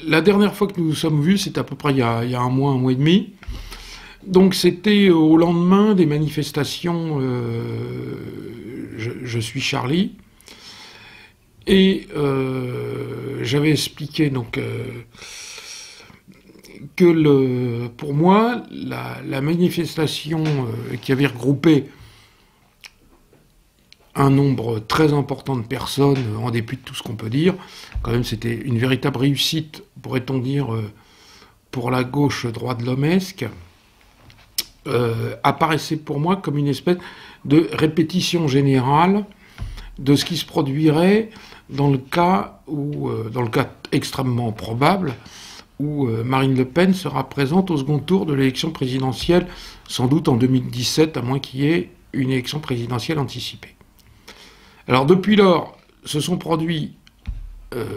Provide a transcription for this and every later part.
La dernière fois que nous nous sommes vus, c'était à peu près il y a un mois et demi. Donc c'était au lendemain des manifestations je suis Charlie. Et j'avais expliqué donc que pour moi, la manifestation qui avait regroupé un nombre très important de personnes, en dépit de tout ce qu'on peut dire, quand même c'était une véritable réussite, pourrait-on dire, pour la gauche droit de l'homesque, apparaissait pour moi comme une espèce de répétition générale de ce qui se produirait dans le cas extrêmement probable, où Marine Le Pen sera présente au second tour de l'élection présidentielle, sans doute en 2017, à moins qu'il y ait une élection présidentielle anticipée. Alors depuis lors, se sont produits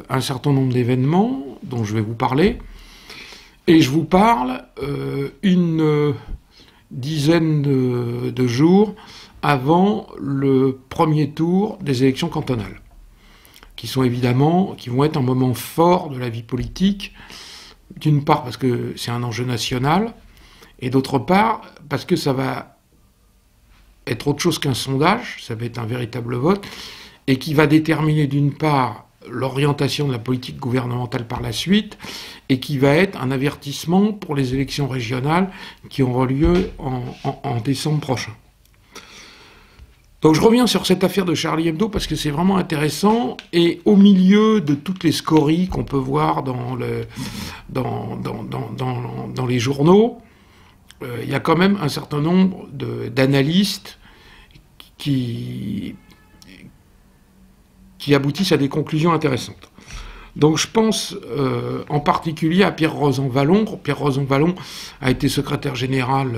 un certain nombre d'événements dont je vais vous parler, et je vous parle une dizaine de jours avant le premier tour des élections cantonales, qui vont être un moment fort de la vie politique, d'une part parce que c'est un enjeu national, et d'autre part parce que ça va être autre chose qu'un sondage, ça va être un véritable vote, et qui va déterminer d'une part l'orientation de la politique gouvernementale par la suite, et qui va être un avertissement pour les élections régionales qui auront lieu en décembre prochain. Donc je reviens sur cette affaire de Charlie Hebdo parce que c'est vraiment intéressant, et au milieu de toutes les scories qu'on peut voir dans les journaux, il y a quand même un certain nombre d'analystes qui aboutissent à des conclusions intéressantes. Donc je pense en particulier à Pierre Rosanvallon. Pierre Rosanvallon a été secrétaire général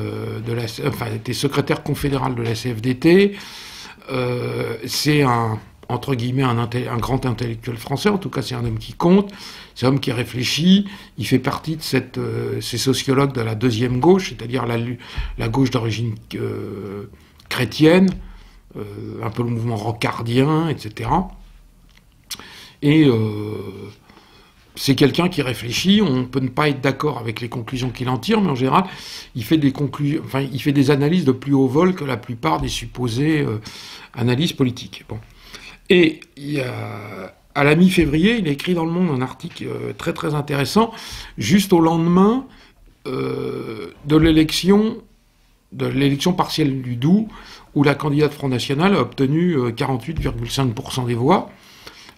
était secrétaire confédéral de la CFDT. C'est entre guillemets un grand intellectuel français, en tout cas c'est un homme qui compte, c'est un homme qui réfléchit, il fait partie de ces sociologues de la deuxième gauche, c'est-à-dire la gauche d'origine chrétienne, un peu le mouvement rocardien, etc. Et c'est quelqu'un qui réfléchit, on peut ne pas être d'accord avec les conclusions qu'il en tire, mais en général, il fait des analyses de plus haut vol que la plupart des supposées analyses politiques. Bon. Et à la mi-février, il a écrit dans Le Monde un article très très intéressant, juste au lendemain de l'élection partielle du Doubs, où la candidate Front National a obtenu 48,5% des voix.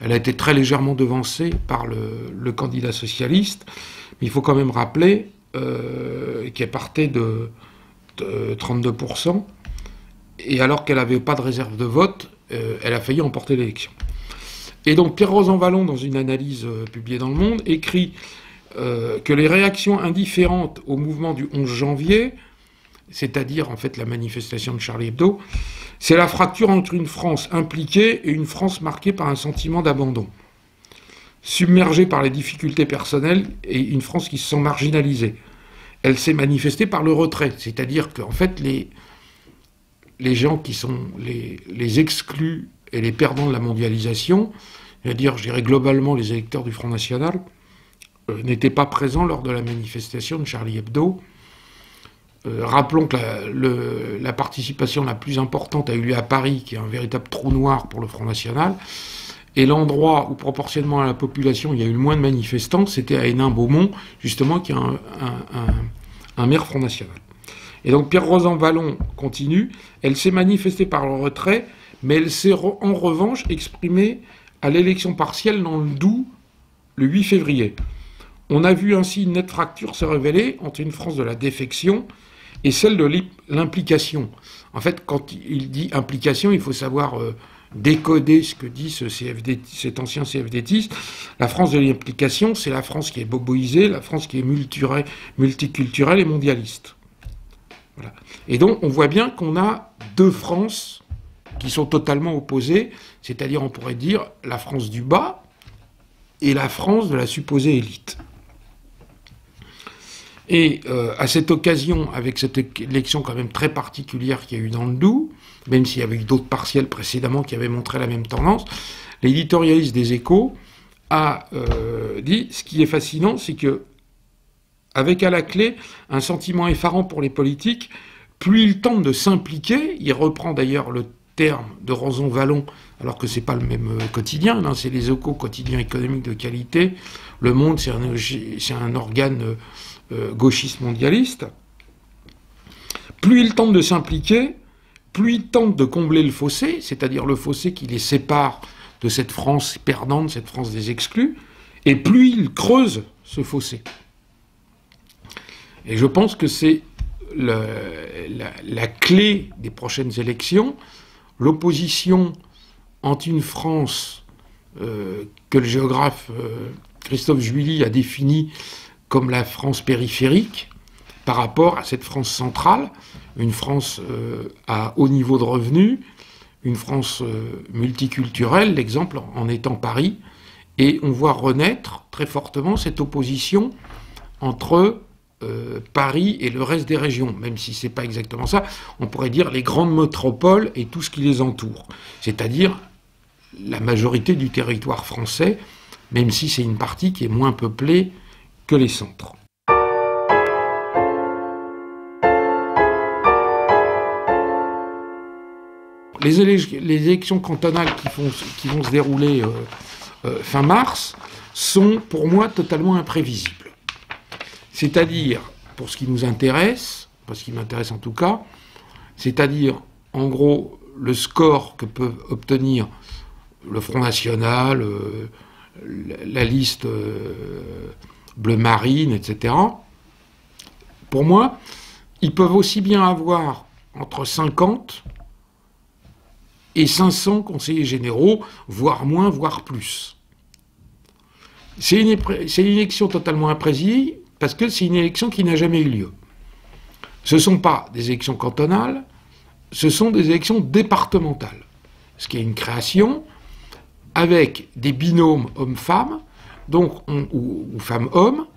Elle a été très légèrement devancée par le candidat socialiste, mais il faut quand même rappeler qu'elle partait de 32%, et alors qu'elle n'avait pas de réserve de vote, elle a failli emporter l'élection. Et donc Pierre Rosanvallon, dans une analyse publiée dans Le Monde, écrit que les réactions indifférentes au mouvement du 11 janvier, c'est-à-dire en fait la manifestation de Charlie Hebdo, c'est la fracture entre une France impliquée et une France marquée par un sentiment d'abandon, submergée par les difficultés personnelles, et une France qui se sent marginalisée. Elle s'est manifestée par le retrait, c'est-à-dire qu'en fait les gens qui sont les exclus et les perdants de la mondialisation, c'est-à-dire je dirais globalement les électeurs du Front National, n'étaient pas présents lors de la manifestation de Charlie Hebdo. Rappelons que la participation la plus importante a eu lieu à Paris, qui est un véritable trou noir pour le Front National, et l'endroit où, proportionnellement à la population, il y a eu le moins de manifestants, c'était à Hénin-Beaumont, justement, qui a un maire Front National. Et donc Pierre Rosanvallon continue, elle s'est manifestée par le retrait, mais elle s'est en revanche exprimée à l'élection partielle dans le Doubs le 8 février. On a vu ainsi une nette fracture se révéler entre une France de la défection et celle de l'implication. En fait, quand il dit implication, il faut savoir décoder ce que dit cet ancien CFDTiste. La France de l'implication, c'est la France qui est boboisée, la France qui est multiculturelle et mondialiste. Voilà. Et donc, on voit bien qu'on a deux Frances qui sont totalement opposées, c'est-à-dire, on pourrait dire, la France du bas et la France de la supposée élite. Et à cette occasion, avec cette élection quand même très particulière qu'il y a eu dans le Doubs, même s'il y avait eu d'autres partiels précédemment qui avaient montré la même tendance, l'éditorialiste des Échos a dit, ce qui est fascinant, c'est que, avec à la clé un sentiment effarant pour les politiques, plus ils tentent de s'impliquer, il reprend d'ailleurs le terme de Rozon-Vallon, alors que c'est pas le même quotidien, hein, c'est les Échos, quotidiens économiques de qualité, Le Monde, c'est un organe gauchiste mondialiste. Plus ils tentent de s'impliquer, plus ils tentent de combler le fossé, c'est-à-dire le fossé qui les sépare de cette France perdante, cette France des exclus, et plus ils creusent ce fossé. Et je pense que c'est la clé des prochaines élections, l'opposition entre une France que le géographe Christophe Juilly a définie comme la France périphérique, par rapport à cette France centrale, une France à haut niveau de revenus, une France multiculturelle, l'exemple en étant Paris, et on voit renaître très fortement cette opposition entre Paris et le reste des régions, même si c'est pas exactement ça, on pourrait dire les grandes métropoles et tout ce qui les entoure, c'est-à-dire la majorité du territoire français, même si c'est une partie qui est moins peuplée que les centres. Les élections cantonales qui vont se dérouler fin mars sont pour moi totalement imprévisibles. C'est-à-dire, pour ce qui nous intéresse, pour ce qui m'intéresse en tout cas, c'est-à-dire en gros le score que peuvent obtenir le Front National, la liste bleu marine, etc. Pour moi, ils peuvent aussi bien avoir entre 50 et 500 conseillers généraux, voire moins, voire plus. C'est une élection totalement imprévisible, parce que c'est une élection qui n'a jamais eu lieu. Ce ne sont pas des élections cantonales, ce sont des élections départementales. Ce qui est une création avec des binômes hommes-femmes, ou femmes-hommes.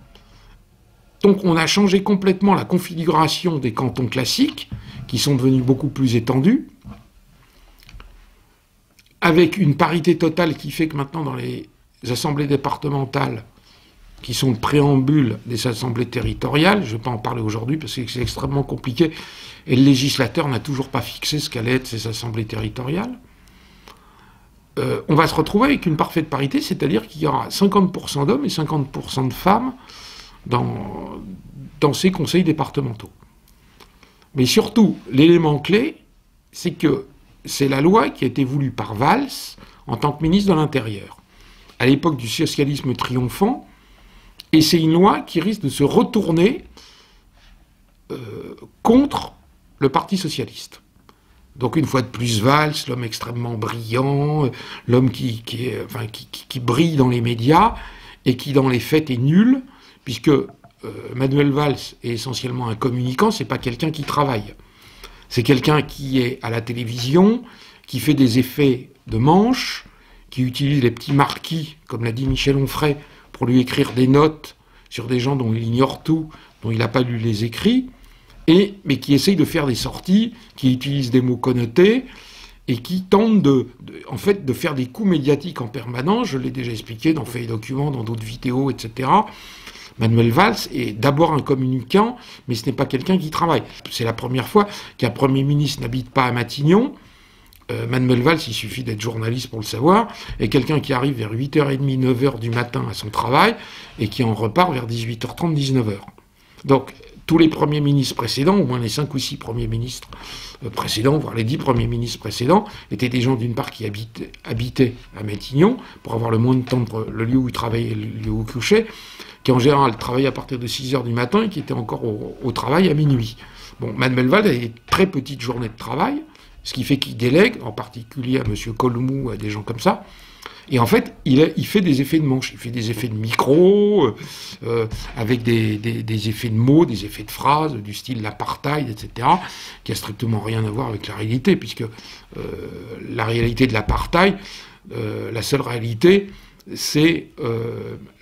Donc on a changé complètement la configuration des cantons classiques, qui sont devenus beaucoup plus étendus, avec une parité totale qui fait que maintenant dans les assemblées départementales, qui sont le préambule des assemblées territoriales, je ne vais pas en parler aujourd'hui parce que c'est extrêmement compliqué, et le législateur n'a toujours pas fixé ce qu'allaient être ces assemblées territoriales, on va se retrouver avec une parfaite parité, c'est-à-dire qu'il y aura 50% d'hommes et 50% de femmes dans ces conseils départementaux. Mais surtout, l'élément clé, c'est que c'est la loi qui a été voulue par Valls en tant que ministre de l'Intérieur, à l'époque du socialisme triomphant, et c'est une loi qui risque de se retourner contre le Parti socialiste. Donc une fois de plus, Valls, l'homme extrêmement brillant, l'homme qui brille dans les médias, et qui dans les faits est nul, puisque Manuel Valls est essentiellement un communicant, c'est pas quelqu'un qui travaille. C'est quelqu'un qui est à la télévision, qui fait des effets de manche, qui utilise les petits marquis, comme l'a dit Michel Onfray, pour lui écrire des notes sur des gens dont il ignore tout, dont il n'a pas lu les écrits, mais qui essaye de faire des sorties, qui utilise des mots connotés, et qui tente en fait, de faire des coups médiatiques en permanence. Je l'ai déjà expliqué dans Faits et Documents, dans d'autres vidéos, etc. Manuel Valls est d'abord un communicant, mais ce n'est pas quelqu'un qui travaille. C'est la première fois qu'un Premier ministre n'habite pas à Matignon. Manuel Valls, il suffit d'être journaliste pour le savoir, est quelqu'un qui arrive vers 8h30, 9h du matin à son travail, et qui en repart vers 18h30, 19h. Donc, tous les premiers ministres précédents, au moins les 5 ou 6 premiers ministres précédents, voire les 10 premiers ministres précédents, étaient des gens d'une part qui habitaient à Matignon, pour avoir le moins de temps entre le lieu où ils travaillaient et le lieu où ils couchaient, qui en général travaillaient à partir de 6h du matin et qui étaient encore au travail à minuit. Bon, Manuel Valls a des très petites journées de travail, ce qui fait qu'il délègue, en particulier à M. Colomou, à des gens comme ça. Et en fait, il fait des effets de manche, il fait des effets de micro, avec des effets de mots, des effets de phrases, du style l'apartheid, etc., qui a strictement rien à voir avec la réalité, puisque la réalité de l'apartheid, la seule réalité, c'est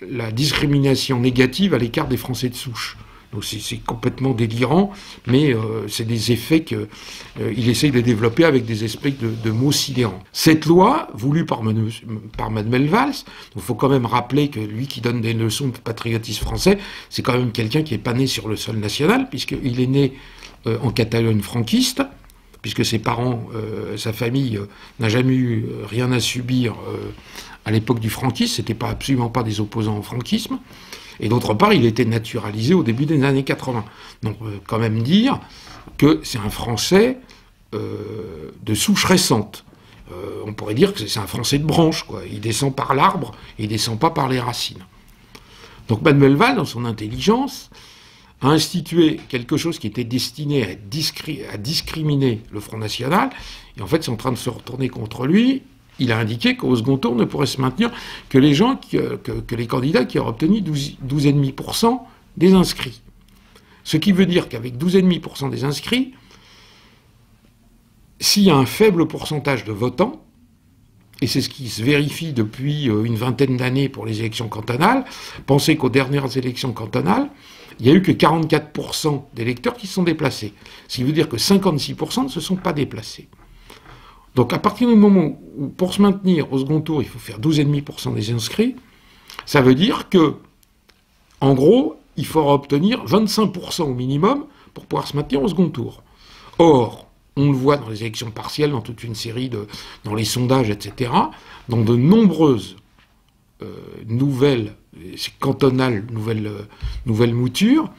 la discrimination négative à l'égard des Français de souche. Donc c'est complètement délirant, mais c'est des effets qu'il essaye de développer avec des espèces de mots sidérants. Cette loi, voulue par Manuel Valls, il faut quand même rappeler que lui qui donne des leçons de patriotisme français, c'est quand même quelqu'un qui n'est pas né sur le sol national, puisqu'il est né en Catalogne franquiste, puisque ses parents, sa famille n'a jamais eu rien à subir à l'époque du franquisme, c'était absolument pas des opposants au franquisme. Et d'autre part, il était naturalisé au début des années 80. Donc, on peut quand même dire que c'est un Français de souche récente. On pourrait dire que c'est un Français de branche, quoi. Il descend par l'arbre, et il descend pas par les racines. Donc, Manuel Valls, dans son intelligence, a institué quelque chose qui était destiné à discriminer le Front National, et en fait, c'est en train de se retourner contre lui. Il a indiqué qu'au second tour ne pourraient se maintenir que les gens, que les candidats qui auraient obtenu 12,5% des inscrits. Ce qui veut dire qu'avec 12,5% des inscrits, s'il y a un faible pourcentage de votants, et c'est ce qui se vérifie depuis une vingtaine d'années pour les élections cantonales, pensez qu'aux dernières élections cantonales, il n'y a eu que 44% d'électeurs qui se sont déplacés. Ce qui veut dire que 56% ne se sont pas déplacés. Donc à partir du moment où, pour se maintenir au second tour, il faut faire 12,5% des inscrits, ça veut dire que, en gros, il faudra obtenir 25% au minimum pour pouvoir se maintenir au second tour. Or, on le voit dans les élections partielles, dans toute une série dans les sondages, etc., dans de nombreuses nouvelles cantonales, nouvelles moutures,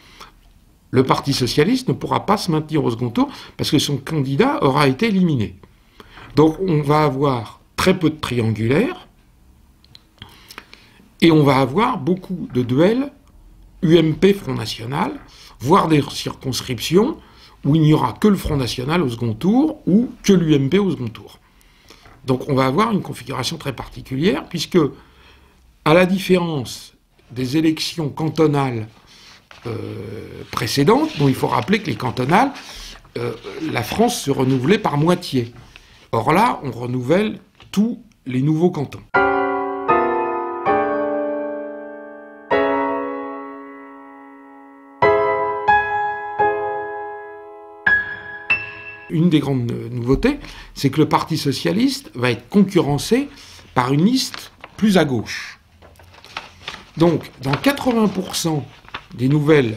le Parti socialiste ne pourra pas se maintenir au second tour parce que son candidat aura été éliminé. Donc on va avoir très peu de triangulaires et on va avoir beaucoup de duels UMP Front National, voire des circonscriptions où il n'y aura que le Front National au second tour ou que l'UMP au second tour. Donc on va avoir une configuration très particulière puisque, à la différence des élections cantonales précédentes, dont il faut rappeler que les cantonales, la France se renouvelait par moitié. Or là, on renouvelle tous les nouveaux cantons. Une des grandes nouveautés, c'est que le Parti socialiste va être concurrencé par une liste plus à gauche. Donc, dans 80% des nouvelles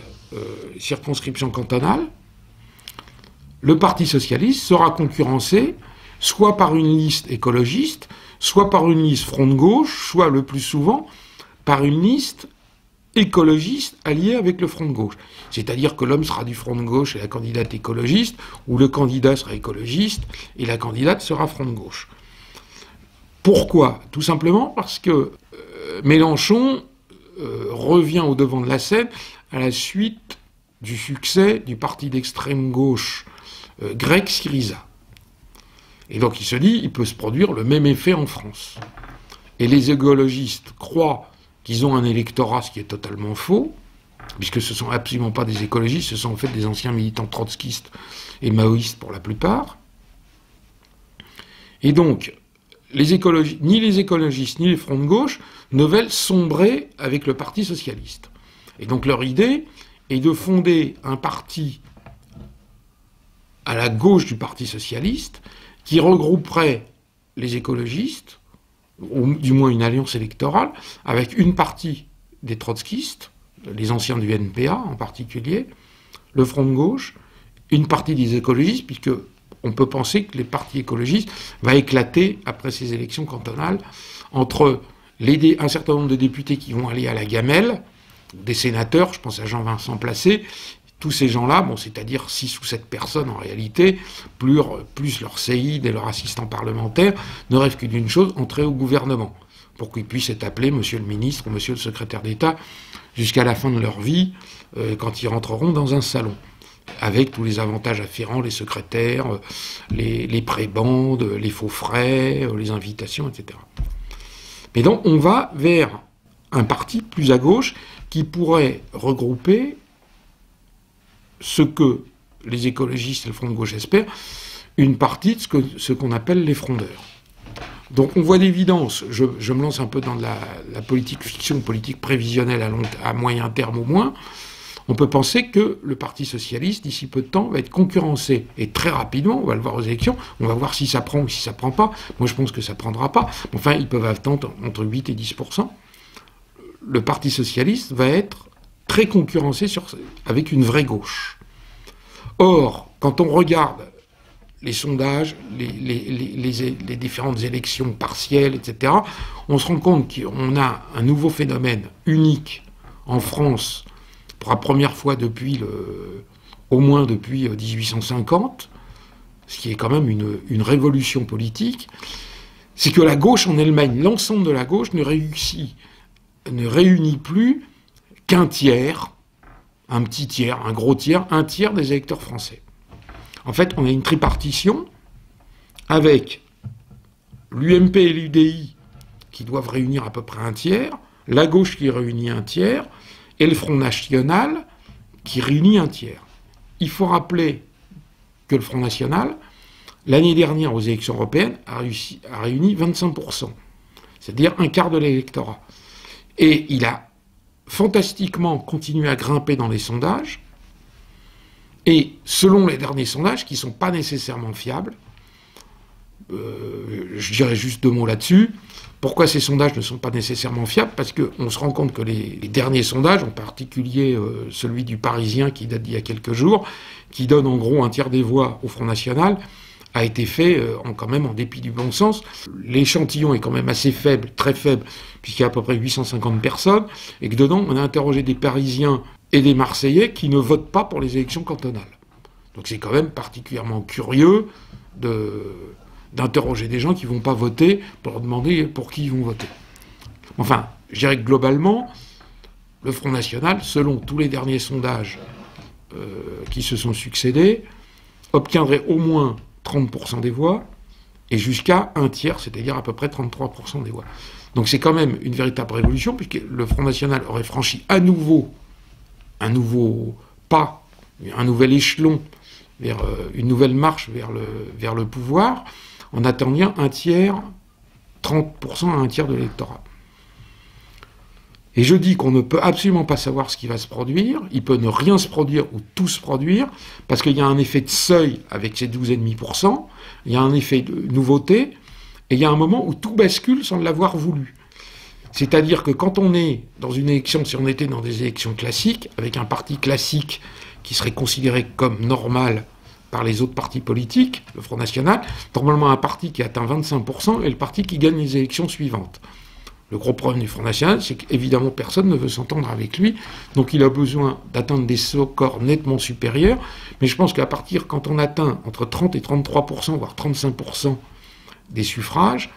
circonscriptions cantonales, le Parti socialiste sera concurrencé soit par une liste écologiste, soit par une liste front de gauche, soit le plus souvent par une liste écologiste alliée avec le front de gauche. C'est-à-dire que l'homme sera du front de gauche et la candidate écologiste, ou le candidat sera écologiste et la candidate sera front de gauche. Pourquoi ? Tout simplement parce que Mélenchon revient au devant de la scène à la suite du succès du parti d'extrême gauche grec Syriza. Et donc il se dit, il peut se produire le même effet en France. Et les écologistes croient qu'ils ont un électorat, ce qui est totalement faux, puisque ce ne sont absolument pas des écologistes, ce sont en fait des anciens militants trotskistes et maoïstes pour la plupart. Et donc, ni les écologistes ni les fronts de gauche ne veulent sombrer avec le Parti socialiste. Et donc leur idée est de fonder un parti à la gauche du Parti socialiste qui regrouperait les écologistes, ou du moins une alliance électorale, avec une partie des trotskistes, les anciens du NPA en particulier, le Front de gauche, une partie des écologistes, puisque on peut penser que les partis écologistes va éclater après ces élections cantonales entre un certain nombre de députés qui vont aller à la gamelle, des sénateurs, je pense à Jean-Vincent Placé. Tous ces gens-là, bon, c'est-à-dire 6 ou 7 personnes en réalité, plus leur séide et leur assistant parlementaire, ne rêvent que d'une chose, entrer au gouvernement, pour qu'ils puissent être appelés monsieur le ministre ou monsieur le secrétaire d'État jusqu'à la fin de leur vie, quand ils rentreront dans un salon, avec tous les avantages afférents, les secrétaires, les prébendes, les faux frais, les invitations, etc. Mais donc on va vers un parti plus à gauche qui pourrait regrouper ce que les écologistes et le Front de gauche espèrent, une partie de ce qu'on appelle les frondeurs. Donc on voit d'évidence, je me lance un peu dans la politique fiction, politique prévisionnelle à moyen terme au moins, on peut penser que le Parti socialiste, d'ici peu de temps, va être concurrencé. Et très rapidement, on va le voir aux élections, on va voir si ça prend ou si ça prend pas. Moi, je pense que ça prendra pas. Enfin, ils peuvent attendre entre 8 et 10%. Le Parti socialiste va être très concurrencé avec une vraie gauche. Or, quand on regarde les sondages, les différentes élections partielles, etc., on se rend compte qu'on a un nouveau phénomène unique en France pour la première fois au moins depuis 1850, ce qui est quand même une révolution politique, c'est que la gauche en Allemagne, l'ensemble de la gauche ne réunit plus qu'un tiers, un petit tiers, un gros tiers, un tiers des électeurs français. En fait, on a une tripartition avec l'UMP et l'UDI qui doivent réunir à peu près un tiers, la gauche qui réunit un tiers, et le Front National qui réunit un tiers. Il faut rappeler que le Front National, l'année dernière aux élections européennes, a réuni 25%, c'est-à-dire un quart de l'électorat. Et il a fantastiquement continué à grimper dans les sondages, et selon les derniers sondages, qui ne sont pas nécessairement fiables, je dirais juste 2 mots là-dessus. Pourquoi ces sondages ne sont pas nécessairement fiables? Parce qu'on se rend compte que les derniers sondages, en particulier celui du Parisien qui date d'il y a quelques jours, qui donne en gros un tiers des voix au Front National, a été fait quand même en dépit du bon sens. L'échantillon est quand même assez faible, très faible, puisqu'il y a à peu près 850 personnes, et que dedans, on a interrogé des Parisiens et des Marseillais qui ne votent pas pour les élections cantonales. Donc c'est quand même particulièrement curieux d'interroger des gens qui ne vont pas voter pour leur demander pour qui ils vont voter. Enfin, je dirais que globalement, le Front National, selon tous les derniers sondages qui se sont succédés, obtiendrait au moins 30% des voix et jusqu'à un tiers, c'est-à-dire à peu près 33% des voix. Donc c'est quand même une véritable révolution, puisque le Front National aurait franchi à nouveau un nouveau pas, un nouvel échelon, vers une nouvelle marche vers le pouvoir, en atteignant un tiers, 30% à un tiers de l'électorat. Et je dis qu'on ne peut absolument pas savoir ce qui va se produire, il peut ne rien se produire ou tout se produire, parce qu'il y a un effet de seuil avec ces 12,5%, il y a un effet de nouveauté, et il y a un moment où tout bascule sans l'avoir voulu. C'est-à-dire que quand on est dans une élection, si on était dans des élections classiques, avec un parti classique qui serait considéré comme normal par les autres partis politiques, le Front National, normalement un parti qui atteint 25% est le parti qui gagne les élections suivantes. Le gros problème du Front National, c'est qu'évidemment personne ne veut s'entendre avec lui, donc il a besoin d'atteindre des scores nettement supérieurs, mais je pense qu'à partir, quand on atteint entre 30 et 33%, voire 35% des suffrages,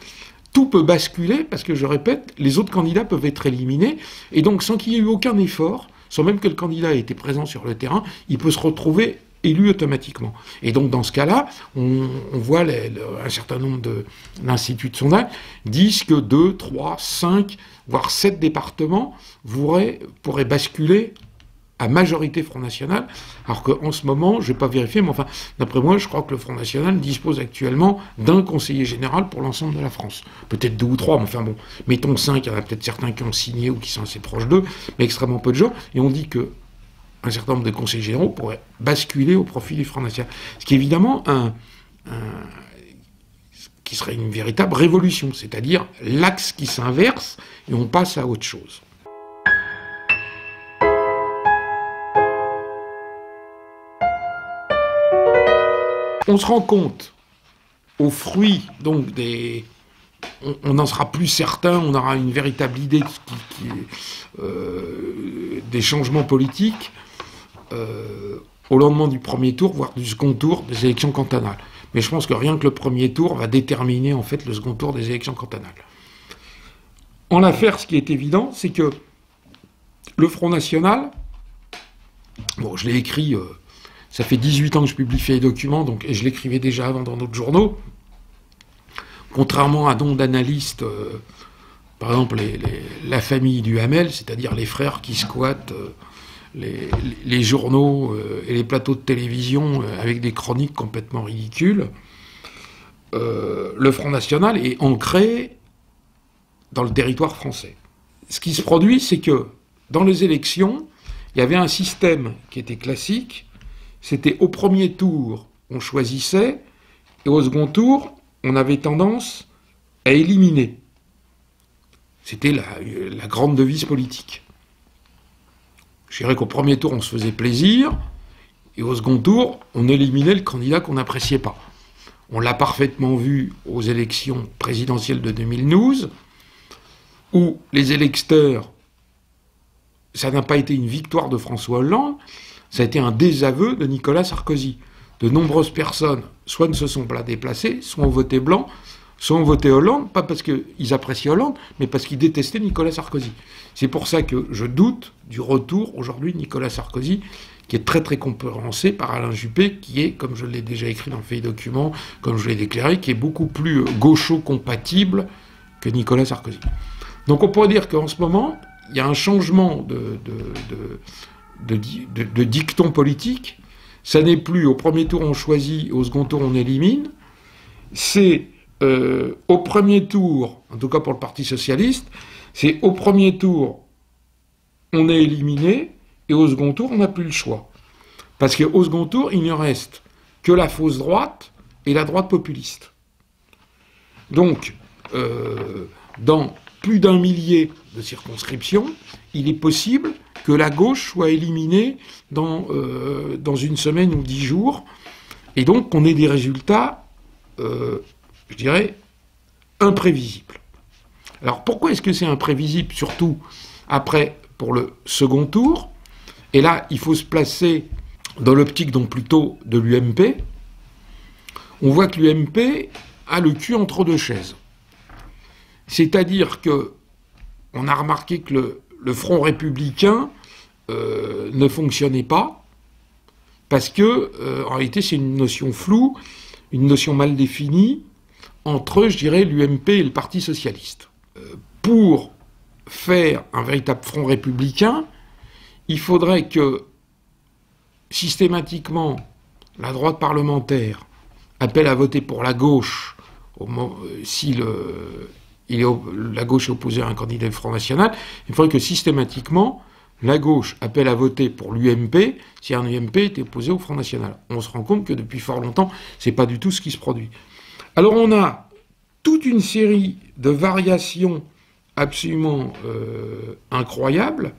tout peut basculer, parce que je répète, les autres candidats peuvent être éliminés, et donc sans qu'il y ait eu aucun effort, sans même que le candidat ait été présent sur le terrain, il peut se retrouver élu automatiquement. Et donc dans ce cas-là, on voit un certain nombre d'instituts de sondage disent que 2, 3, 5, voire 7 départements pourraient basculer à majorité Front National, alors qu'en ce moment, je ne vais pas vérifier, mais enfin, d'après moi, je crois que le Front National dispose actuellement d'un conseiller général pour l'ensemble de la France. Peut-être 2 ou 3, mais enfin bon, mettons 5, il y en a peut-être certains qui ont signé ou qui sont assez proches d'eux, mais extrêmement peu de gens, et on dit que un certain nombre de conseillers généraux pourraient basculer au profit du Front National. Ce qui est évidemment qui serait une véritable révolution, c'est-à-dire l'axe qui s'inverse et on passe à autre chose. On se rend compte, au fruit donc on en sera plus certain, on aura une véritable idée des changements politiques au lendemain du premier tour, voire du second tour des élections cantonales. Mais je pense que rien que le premier tour va déterminer en fait le second tour des élections cantonales. En l'affaire, ce qui est évident, c'est que le Front National, bon, je l'ai écrit, ça fait 18 ans que je publie les documents, et je l'écrivais déjà avant dans d'autres journaux. Contrairement à donc d'analystes, par exemple la famille Duhamel, c'est-à-dire les frères qui squattent les journaux et les plateaux de télévision avec des chroniques complètement ridicules, le Front National est ancré dans le territoire français. Ce qui se produit, c'est que dans les élections, il y avait un système qui était classique, c'était au premier tour, on choisissait, et au second tour, on avait tendance à éliminer. C'était la grande devise politique. Je dirais qu'au premier tour, on se faisait plaisir, et au second tour, on éliminait le candidat qu'on n'appréciait pas. On l'a parfaitement vu aux élections présidentielles de 2012, où les électeurs, ça n'a pas été une victoire de François Hollande, ça a été un désaveu de Nicolas Sarkozy. De nombreuses personnes, soit ne se sont pas déplacées, soit ont voté blanc, soit ont voté Hollande, pas parce qu'ils appréciaient Hollande, mais parce qu'ils détestaient Nicolas Sarkozy. C'est pour ça que je doute du retour aujourd'hui de Nicolas Sarkozy, qui est très très concurrencé par Alain Juppé, qui est, comme je l'ai déjà écrit dans le Feuille Document, comme je l'ai déclaré, qui est beaucoup plus gaucho-compatible que Nicolas Sarkozy. Donc on pourrait dire qu'en ce moment, il y a un changement de dicton politique. Ça n'est plus au premier tour on choisit, au second tour on élimine. C'est au premier tour, en tout cas pour le Parti Socialiste, c'est au premier tour on est éliminé, et au second tour, on n'a plus le choix. Parce qu'au second tour, il ne reste que la fausse droite et la droite populiste. Donc, dans plus d'1 millier de circonscriptions, il est possible que la gauche soit éliminée dans une semaine ou 10 jours, et donc qu'on ait des résultats, je dirais, imprévisibles. Alors pourquoi est-ce que c'est imprévisible, surtout après, pour le second tour ? Et là, il faut se placer dans l'optique donc plutôt de l'UMP. On voit que l'UMP a le cul entre deux chaises. C'est-à-dire que on a remarqué que le Front républicain ne fonctionnait pas, parce que en réalité c'est une notion floue, une notion mal définie entre, je dirais, l'UMP et le Parti socialiste. Pour faire un véritable Front républicain, il faudrait que, systématiquement, la droite parlementaire appelle à voter pour la gauche si la gauche est opposée à un candidat du Front National. Il faudrait que, systématiquement, la gauche appelle à voter pour l'UMP si un UMP est opposé au Front National. On se rend compte que depuis fort longtemps, c'est pas du tout ce qui se produit. Alors on a toute une série de variations absolument incroyables,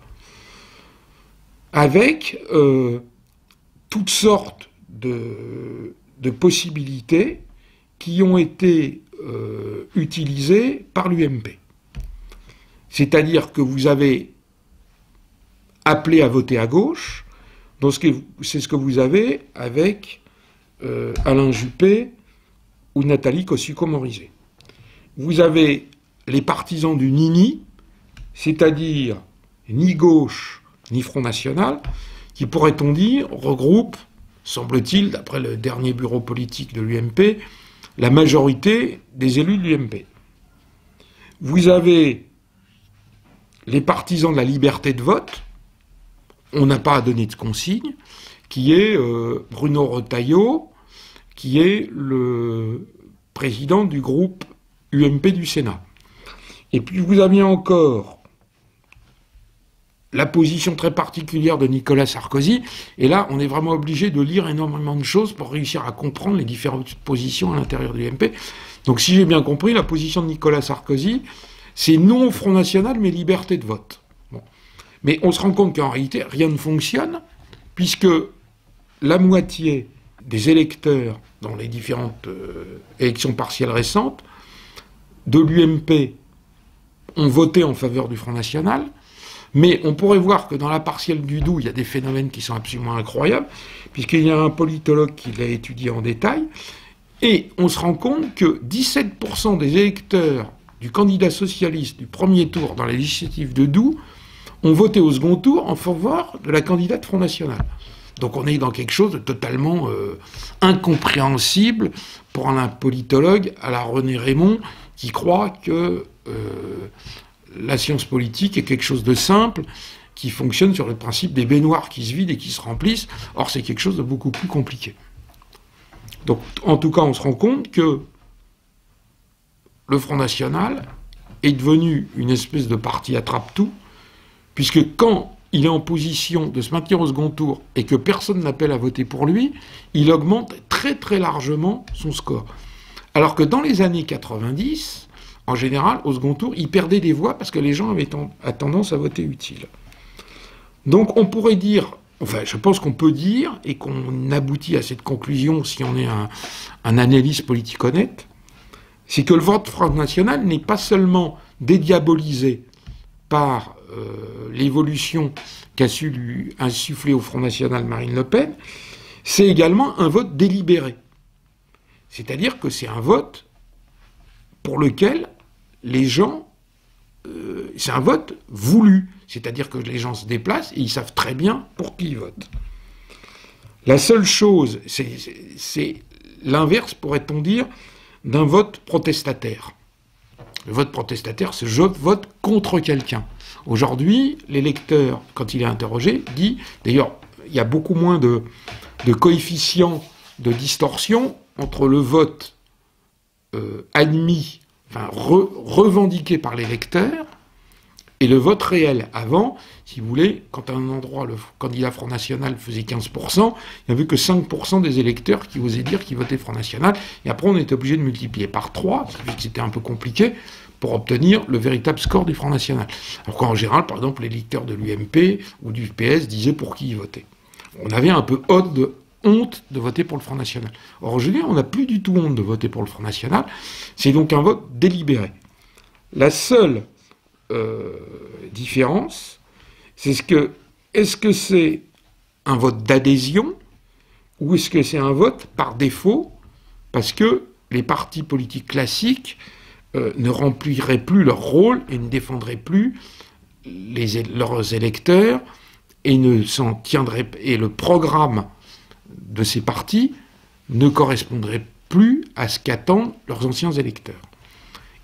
avec toutes sortes de possibilités qui ont été utilisées par l'UMP. C'est-à-dire que vous avez appelé à voter à gauche, c'est ce que vous avez avec Alain Juppé ou Nathalie Kosciusko-Morizet. Vous avez les partisans du Nini, c'est-à-dire ni gauche ni Front National, qui, pourrait-on dire, regroupe, semble-t-il, d'après le dernier bureau politique de l'UMP, la majorité des élus de l'UMP. Vous avez les partisans de la liberté de vote, on n'a pas à donner de consigne, qui est Bruno Retailleau, qui est le président du groupe UMP du Sénat. Et puis vous aviez encore la position très particulière de Nicolas Sarkozy, et là on est vraiment obligé de lire énormément de choses pour réussir à comprendre les différentes positions à l'intérieur de l'UMP. Donc si j'ai bien compris, la position de Nicolas Sarkozy, c'est non au Front National, mais liberté de vote. Bon. Mais on se rend compte qu'en réalité, rien ne fonctionne, puisque la moitié des électeurs dans les différentes élections partielles récentes de l'UMP ont voté en faveur du Front National, mais on pourrait voir que dans la partielle du Doubs, il y a des phénomènes qui sont absolument incroyables, puisqu'il y a un politologue qui l'a étudié en détail, et on se rend compte que 17% des électeurs du candidat socialiste du premier tour dans les législatives de Doubs ont voté au second tour en faveur de la candidate Front National. Donc on est dans quelque chose de totalement incompréhensible pour un politologue à la René Raymond qui croit que la science politique est quelque chose de simple, qui fonctionne sur le principe des baignoires qui se vident et qui se remplissent. Or, c'est quelque chose de beaucoup plus compliqué. Donc, en tout cas, on se rend compte que le Front National est devenu une espèce de parti attrape-tout, puisque quand il est en position de se maintenir au second tour et que personne n'appelle à voter pour lui, il augmente très très largement son score. Alors que dans les années 90, en général, au second tour, il perdait des voix parce que les gens avaient tendance à voter utile. Donc on pourrait dire, enfin je pense qu'on peut dire, et qu'on aboutit à cette conclusion si on est un analyste politique honnête, c'est que le vote Front National n'est pas seulement dédiabolisé par l'évolution qu'a su lui insuffler au Front National Marine Le Pen, c'est également un vote délibéré. C'est-à-dire que c'est un vote pour lequel les gens... c'est un vote voulu. C'est-à-dire que les gens se déplacent et ils savent très bien pour qui ils votent. La seule chose, c'est l'inverse, pourrait-on dire, d'un vote protestataire. Le vote protestataire, c'est je vote contre quelqu'un. Aujourd'hui, l'électeur, quand il est interrogé, dit... D'ailleurs, il y a beaucoup moins de coefficients de distorsion entre le vote admis, enfin revendiqué par l'électeur, et le vote réel. Avant, si vous voulez, quand à un endroit le candidat Front National faisait 15%, il n'y avait que 5% des électeurs qui osaient dire qu'ils votaient Front National, et après on était obligé de multiplier par 3, ce qui fait que c'était un peu compliqué, pour obtenir le véritable score du Front National. Alors qu'en général, par exemple, les électeurs de l'UMP ou du PS disaient pour qui ils votaient. On avait un peu honte de voter pour le Front National. Or, aujourd'hui, on n'a plus du tout honte de voter pour le Front National, c'est donc un vote délibéré. La seule différence, c'est est-ce que c'est un vote d'adhésion ou est-ce que c'est un vote par défaut parce que les partis politiques classiques ne rempliraient plus leur rôle et ne défendraient plus leurs électeurs et et le programme de ces partis ne correspondrait plus à ce qu'attendent leurs anciens électeurs.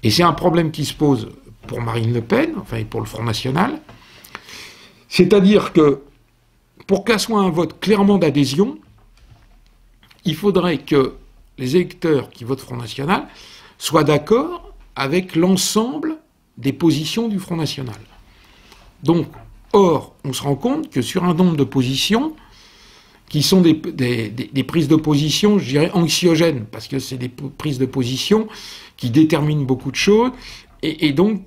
Et c'est un problème qui se pose pour Marine Le Pen, enfin et pour le Front National, c'est-à-dire que pour qu'elle soit un vote clairement d'adhésion, il faudrait que les électeurs qui votent Front National soient d'accord avec l'ensemble des positions du Front National. Donc, or, on se rend compte que sur un nombre de positions, qui sont des prises de position, je dirais, anxiogènes, parce que c'est des prises de position qui déterminent beaucoup de choses, et donc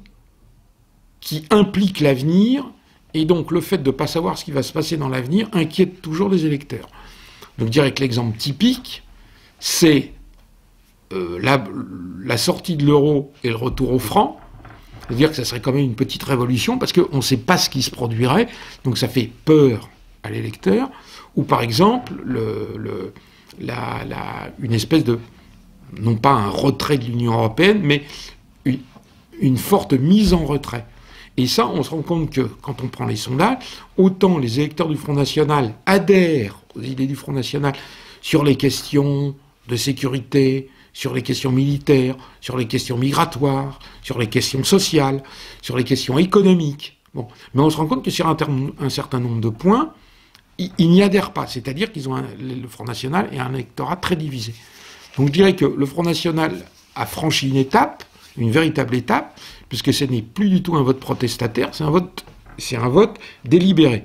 qui impliquent l'avenir, et donc le fait de ne pas savoir ce qui va se passer dans l'avenir inquiète toujours les électeurs. Donc je dirais que l'exemple typique, c'est la sortie de l'euro et le retour au franc, c'est-à-dire que ça serait quand même une petite révolution, parce qu'on ne sait pas ce qui se produirait, donc ça fait peur à l'électeur, ou par exemple, une espèce de, non pas un retrait de l'Union européenne, mais une forte mise en retrait. Et ça, on se rend compte que, quand on prend les sondages, autant les électeurs du Front National adhèrent aux idées du Front National sur les questions de sécurité, sur les questions militaires, sur les questions migratoires, sur les questions sociales, sur les questions économiques. Bon. Mais on se rend compte que sur un certain nombre de points, ils n'y adhèrent pas. C'est-à-dire qu'ils ont le Front National est un électorat très divisé. Donc je dirais que le Front National a franchi une étape, une véritable étape, puisque ce n'est plus du tout un vote protestataire, c'est un vote délibéré.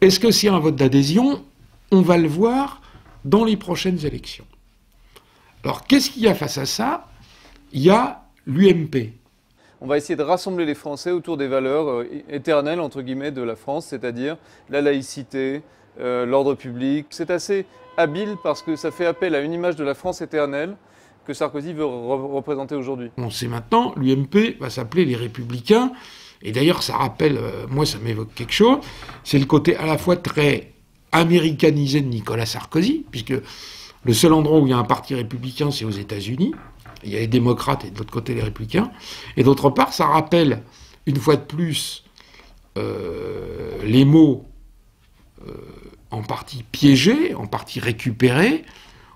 Est-ce que c'est un vote d'adhésion? On va le voir dans les prochaines élections. Alors, qu'est-ce qu'il y a face à ça? Il y a l'UMP. On va essayer de rassembler les Français autour des valeurs éternelles, entre guillemets, de la France, c'est-à-dire la laïcité, l'ordre public. C'est assez habile parce que ça fait appel à une image de la France éternelle que Sarkozy veut représenter aujourd'hui. On sait maintenant, l'UMP va s'appeler les Républicains, et d'ailleurs ça rappelle, moi ça m'évoque quelque chose, c'est le côté à la fois très américanisé de Nicolas Sarkozy, puisque le seul endroit où il y a un parti républicain, c'est aux États-Unis, il y a les démocrates et de l'autre côté les républicains, et d'autre part ça rappelle, une fois de plus, les mots en partie piégés, en partie récupérés,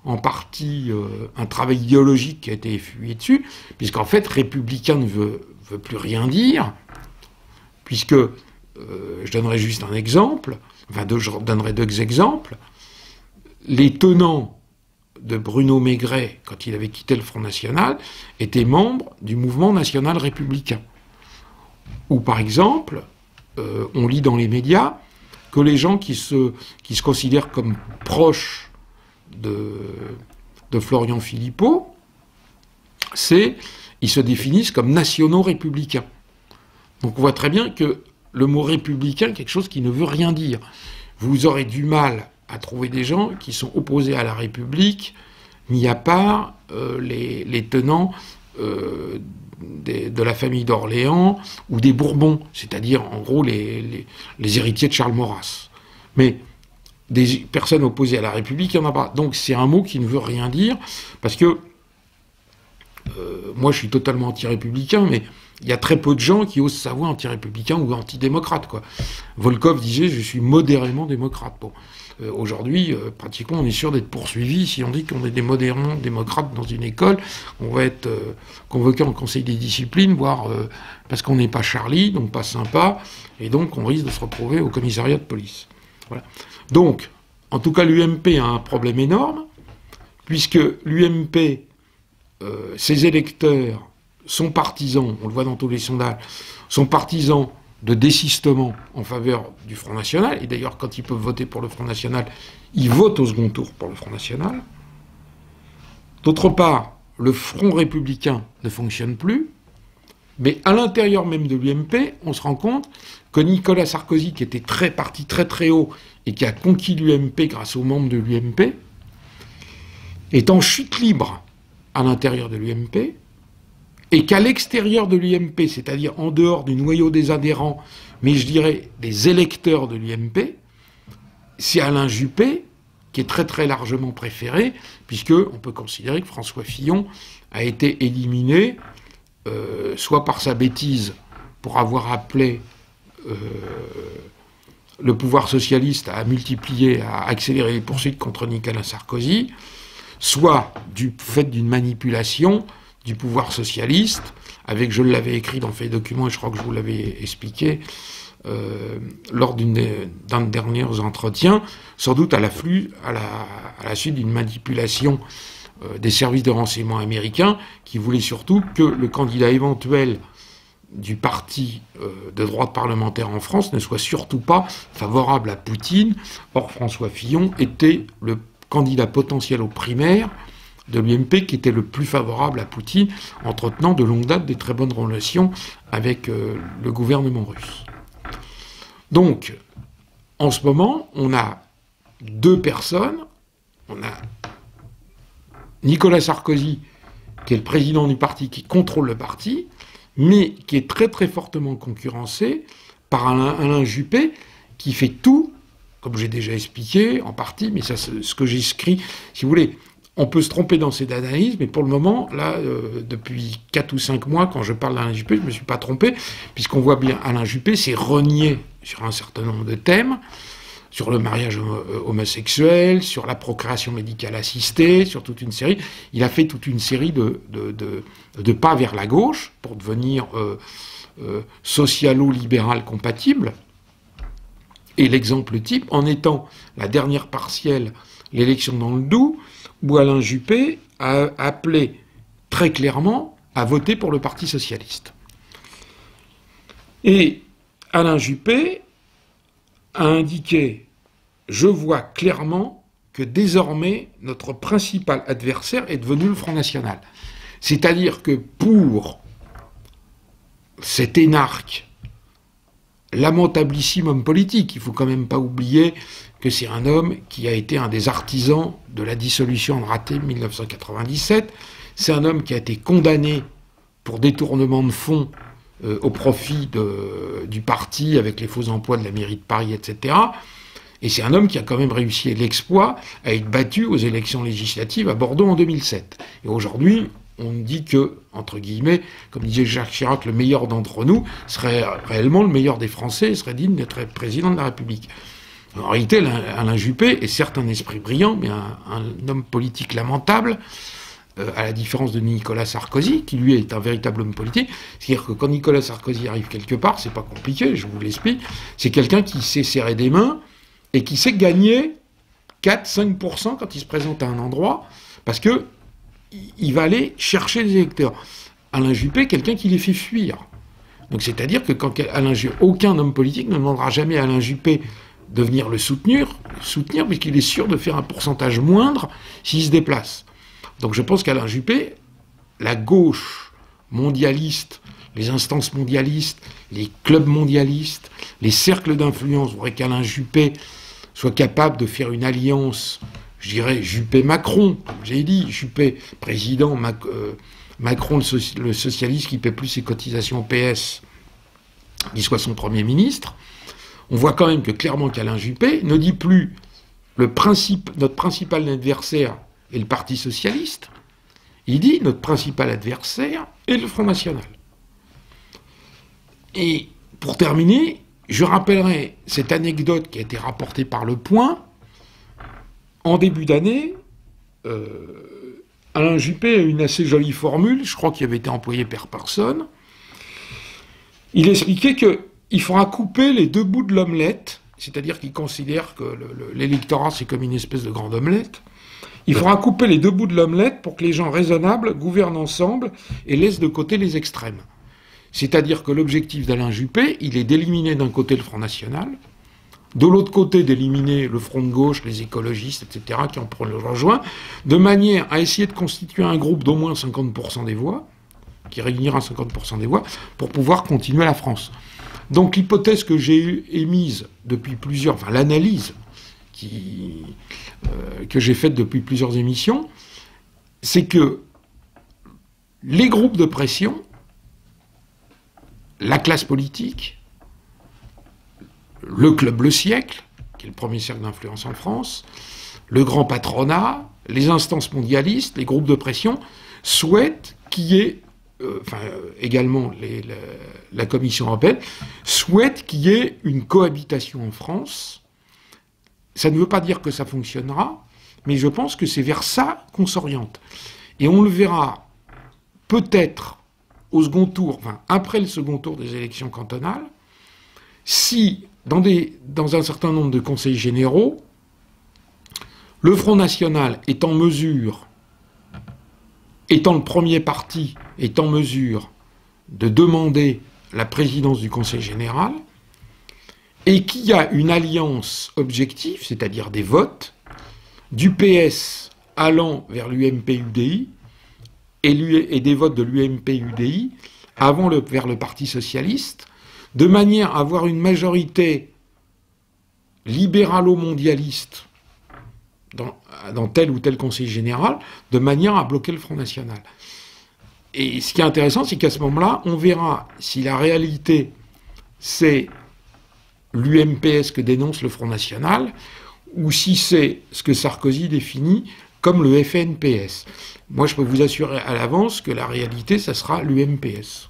en partie un travail idéologique qui a été effuyé dessus, puisqu'en fait, républicain ne veut plus rien dire, puisque, je donnerai juste un exemple, enfin je donnerai deux exemples, les tenants de Bruno Maigret, quand il avait quitté le Front National, étaient membres du mouvement national républicain. Ou par exemple, on lit dans les médias que les gens qui se considèrent comme proches de Florian Philippot, ils se définissent comme nationaux républicains. Donc on voit très bien que le mot républicain est quelque chose qui ne veut rien dire. Vous aurez du mal à trouver des gens qui sont opposés à la République, mis à part les tenants de la famille d'Orléans ou des Bourbons, c'est-à-dire en gros les héritiers de Charles Maurras. Mais des personnes opposées à la République, il n'y en a pas. Donc c'est un mot qui ne veut rien dire, parce que moi je suis totalement anti-républicain, mais il y a très peu de gens qui osent s'avouer anti-républicain ou anti-démocrate, quoi. Volkov disait « je suis modérément démocrate ». Bon. Aujourd'hui, pratiquement, on est sûr d'être poursuivi. Si on dit qu'on est des modérants démocrates dans une école, on va être convoqué en conseil des disciplines, voire parce qu'on n'est pas Charlie, donc pas sympa, et donc on risque de se retrouver au commissariat de police. Voilà. Donc, en tout cas, l'UMP a un problème énorme, puisque l'UMP, ses électeurs sont partisans, on le voit dans tous les sondages, sont partisans de désistement en faveur du Front National, et d'ailleurs quand ils peuvent voter pour le Front National, ils votent au second tour pour le Front National. D'autre part, le Front républicain ne fonctionne plus, mais à l'intérieur même de l'UMP, on se rend compte que Nicolas Sarkozy, qui était parti très très haut et qui a conquis l'UMP grâce aux membres de l'UMP, est en chute libre à l'intérieur de l'UMP, et qu'à l'extérieur de l'UMP, c'est-à-dire en dehors du noyau des adhérents, mais je dirais des électeurs de l'UMP, c'est Alain Juppé qui est très très largement préféré, puisqu'on peut considérer que François Fillon a été éliminé, soit par sa bêtise pour avoir appelé le pouvoir socialiste à multiplier, à accélérer les poursuites contre Nicolas Sarkozy, soit du fait d'une manipulation du pouvoir socialiste, avec, je l'avais écrit dans Fait Documents, et je crois que je vous l'avais expliqué, lors d'un des derniers entretiens, sans doute à la suite d'une manipulation des services de renseignement américains, qui voulaient surtout que le candidat éventuel du parti de droite parlementaire en France ne soit surtout pas favorable à Poutine. Or, François Fillon était le candidat potentiel aux primaires de l'UMP qui était le plus favorable à Poutine, entretenant de longue date des très bonnes relations avec le gouvernement russe. Donc, en ce moment, on a deux personnes. On a Nicolas Sarkozy, qui est le président du parti, qui contrôle le parti, mais qui est très très fortement concurrencé par Alain Juppé, qui fait tout, comme j'ai déjà expliqué, en partie, mais ça, c'est ce que j'écris, si vous voulez. On peut se tromper dans cette analyse, mais pour le moment, là, depuis 4 ou 5 mois, quand je parle d'Alain Juppé, je ne me suis pas trompé, puisqu'on voit bien Alain Juppé s'est renié sur un certain nombre de thèmes, sur le mariage homosexuel, sur la procréation médicale assistée, sur toute une série. Il a fait toute une série de pas vers la gauche pour devenir socialo-libéral compatible. Et l'exemple type, en étant la dernière partielle, l'élection dans le Doubs, où Alain Juppé a appelé très clairement à voter pour le Parti socialiste. Et Alain Juppé a indiqué « Je vois clairement que désormais notre principal adversaire est devenu le Front National ». C'est-à-dire que pour cet énarque, lamentablissime homme politique, il ne faut quand même pas oublier que c'est un homme qui a été un des artisans de la dissolution ratée de 1997. C'est un homme qui a été condamné pour détournement de fonds au profit du parti avec les faux emplois de la mairie de Paris, etc. Et c'est un homme qui a quand même réussi l'exploit à être battu aux élections législatives à Bordeaux en 2007. Et aujourd'hui, on dit que, entre guillemets, comme disait Jacques Chirac, le meilleur d'entre nous serait réellement le meilleur des Français et serait digne d'être président de la République. En réalité, Alain Juppé est certes un esprit brillant, mais un homme politique lamentable, à la différence de Nicolas Sarkozy, qui lui est un véritable homme politique. C'est-à-dire que quand Nicolas Sarkozy arrive quelque part, c'est pas compliqué, je vous l'explique, c'est quelqu'un qui sait serrer des mains et qui sait gagner 4-5% quand il se présente à un endroit, parce que il va aller chercher les électeurs. Alain Juppé, quelqu'un qui les fait fuir. Donc c'est-à-dire que quand aucun homme politique ne demandera jamais à Alain Juppé de venir le soutenir puisqu'il est sûr de faire un pourcentage moindre s'il se déplace. Donc je pense qu'Alain Juppé, la gauche mondialiste, les instances mondialistes, les clubs mondialistes, les cercles d'influence voudraient qu'Alain Juppé soit capable de faire une alliance, je dirais Juppé-Macron, comme j'ai dit, Juppé président, Macron le socialiste qui paie plus ses cotisations au PS, qui soit son Premier ministre. On voit quand même que clairement qu'Alain Juppé ne dit plus notre principal adversaire est le Parti socialiste, il dit notre principal adversaire est le Front National. Et pour terminer, je rappellerai cette anecdote qui a été rapportée par Le Point. En début d'année, Alain Juppé a une assez jolie formule, je crois qu'il avait été employé par personne. Il expliquait qu'il faudra couper les deux bouts de l'omelette, c'est-à-dire qu'il considère que l'électorat c'est comme une espèce de grande omelette. Il faudra couper les deux bouts de l'omelette pour que les gens raisonnables gouvernent ensemble et laissent de côté les extrêmes. C'est-à-dire que l'objectif d'Alain Juppé, il est d'éliminer d'un côté le Front National, de l'autre côté d'éliminer le Front de gauche, les écologistes, etc., qui en prennent le rejoint, de manière à essayer de constituer un groupe d'au moins 50% des voix, qui réunira 50% des voix, pour pouvoir continuer la France. Donc l'hypothèse que j'ai émise depuis l'analyse que j'ai faite depuis plusieurs émissions, c'est que les groupes de pression, la classe politique, le Club Le Siècle, qui est le premier cercle d'influence en France, le grand patronat, les instances mondialistes, les groupes de pression, souhaitent qu'il y ait, également la Commission européenne, souhaite qu'il y ait une cohabitation en France. Ça ne veut pas dire que ça fonctionnera, mais je pense que c'est vers ça qu'on s'oriente. Et on le verra peut-être au second tour, après le second tour des élections cantonales, si dans un certain nombre de conseils généraux, le Front National est en mesure, étant le premier parti, est en mesure de demander la présidence du Conseil général, et qu'il y a une alliance objective, c'est-à-dire des votes, du PS allant vers l'UMP-UDI, et des votes de l'UMP-UDI vers le Parti socialiste, de manière à avoir une majorité libéralo-mondialiste dans tel ou tel conseil général, de manière à bloquer le Front National. Et ce qui est intéressant, c'est qu'à ce moment-là, on verra si la réalité, c'est l'UMPS que dénonce le Front National, ou si c'est ce que Sarkozy définit comme le FNPS. Moi, je peux vous assurer à l'avance que la réalité, ça sera l'UMPS.